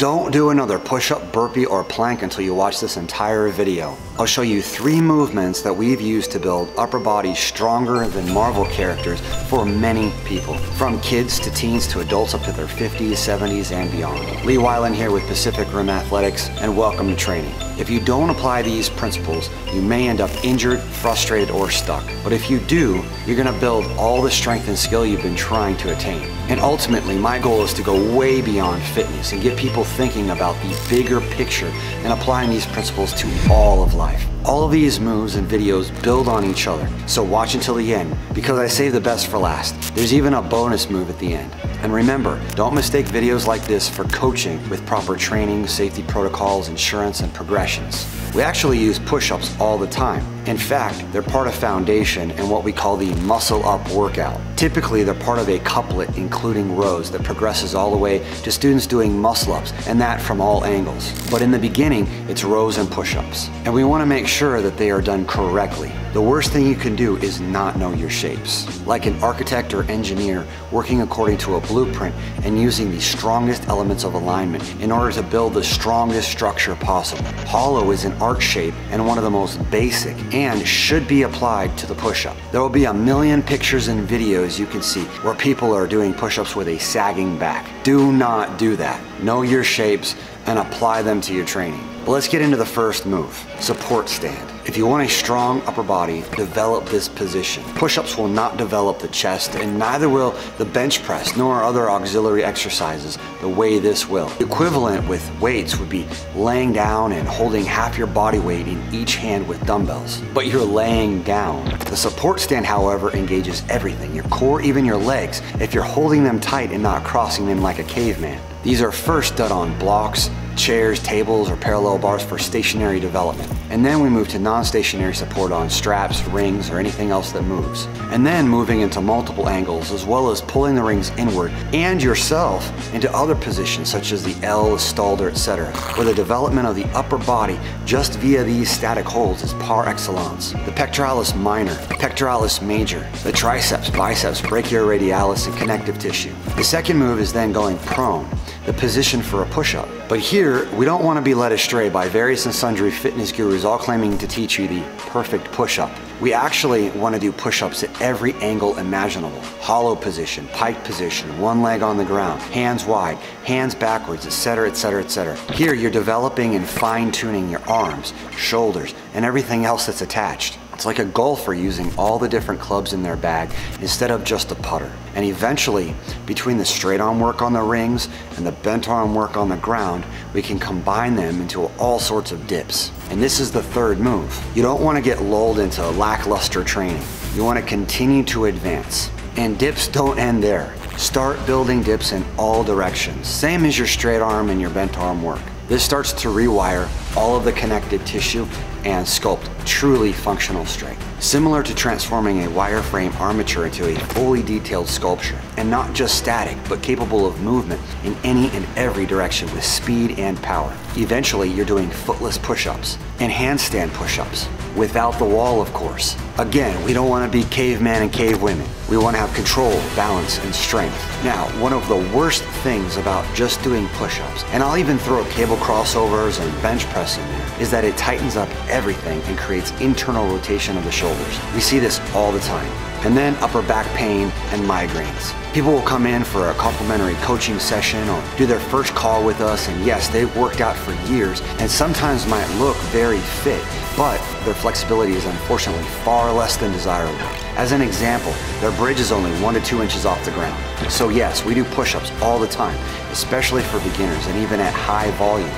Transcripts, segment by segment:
don't do another push-up, burpee, or plank until you watch this entire video. I'll show you 3 movements that we've used to build upper bodies stronger than Marvel characters for many people, from kids to teens to adults up to their 50s, 70s, and beyond. Lee Weiland here with Pacific Rim Athletics, and welcome to training. If you don't apply these principles, you may end up injured, frustrated, or stuck. But if you do, you're gonna build all the strength and skill you've been trying to attain. And ultimately, my goal is to go way beyond fitness and get people thinking about the bigger picture and applying these principles to all of life. All of these moves and videos build on each other, so watch until the end, because I save the best for last. There's even a bonus move at the end. And remember, don't mistake videos like this for coaching with proper training, safety protocols, insurance, and progressions. We actually use push-ups all the time. In fact, they're part of foundation and what we call the muscle up workout. Typically, they're part of a couplet including rows that progresses all the way to students doing muscle ups, and that from all angles. But in the beginning, it's rows and push-ups. And we want to make sure that they are done correctly. The worst thing you can do is not know your shapes. Like an architect or engineer working according to a blueprint and using the strongest elements of alignment in order to build the strongest structure possible. Hollow is an arc shape and one of the most basic and should be applied to the push-up. There will be a million pictures and videos you can see where people are doing push-ups with a sagging back. Do not do that. Know your shapes and apply them to your training. But let's get into the first move, support stand. If you want a strong upper body, develop this position. Push-ups will not develop the chest, and neither will the bench press nor other auxiliary exercises the way this will. The equivalent with weights would be laying down and holding half your body weight in each hand with dumbbells, but you're laying down. The support stand, however, engages everything, your core, even your legs, if you're holding them tight and not crossing them like a caveman. These are first done on blocks, chairs, tables, or parallel bars for stationary development. And then we move to non-stationary support on straps, rings, or anything else that moves. And then moving into multiple angles, as well as pulling the rings inward and yourself into other positions such as the L, Stalder, etc., where the development of the upper body just via these static holds is par excellence. The pectoralis minor, pectoralis major, the triceps, biceps, brachioradialis, and connective tissue. The second move is then going prone, the position for a push-up. But here, we don't want to be led astray by various and sundry fitness gurus all claiming to teach you the perfect push-up. We actually want to do push-ups at every angle imaginable. Hollow position, pike position, one leg on the ground, hands wide, hands backwards, etc., etc., etc. Here, you're developing and fine-tuning your arms, shoulders, and everything else that's attached. It's like a golfer using all the different clubs in their bag instead of just a putter. And eventually, between the straight arm work on the rings and the bent arm work on the ground, we can combine them into all sorts of dips. And this is the third move. You don't want to get lulled into lackluster training. You want to continue to advance. And dips don't end there. Start building dips in all directions, same as your straight arm and your bent arm work. This starts to rewire all of the connective tissue and sculpt truly functional strength. Similar to transforming a wireframe armature into a fully detailed sculpture, and not just static, but capable of movement in any and every direction with speed and power. Eventually, you're doing footless push-ups and handstand push-ups, without the wall, of course. Again, we don't want to be caveman and cave women. We want to have control, balance, and strength. Now, one of the worst things about just doing push-ups, and I'll even throw cable crossovers and bench press in there, is that it tightens up everything and creates internal rotation of the shoulders. We see this all the time. And then upper back pain and migraines. People will come in for a complimentary coaching session or do their first call with us, and yes, they've worked out for years and sometimes might look very fit, but their flexibility is unfortunately far less than desirable. As an example, their bridge is only 1 to 2 inches off the ground. So yes, we do push-ups all the time, especially for beginners and even at high volume.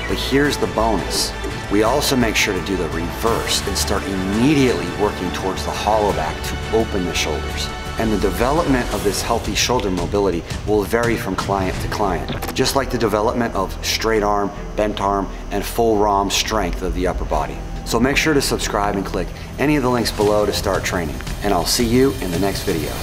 But here's the bonus. We also make sure to do the reverse and start immediately working towards the hollow back to open the shoulders. And the development of this healthy shoulder mobility will vary from client to client, just like the development of straight arm, bent arm, and full ROM strength of the upper body. So make sure to subscribe and click any of the links below to start training. And I'll see you in the next video.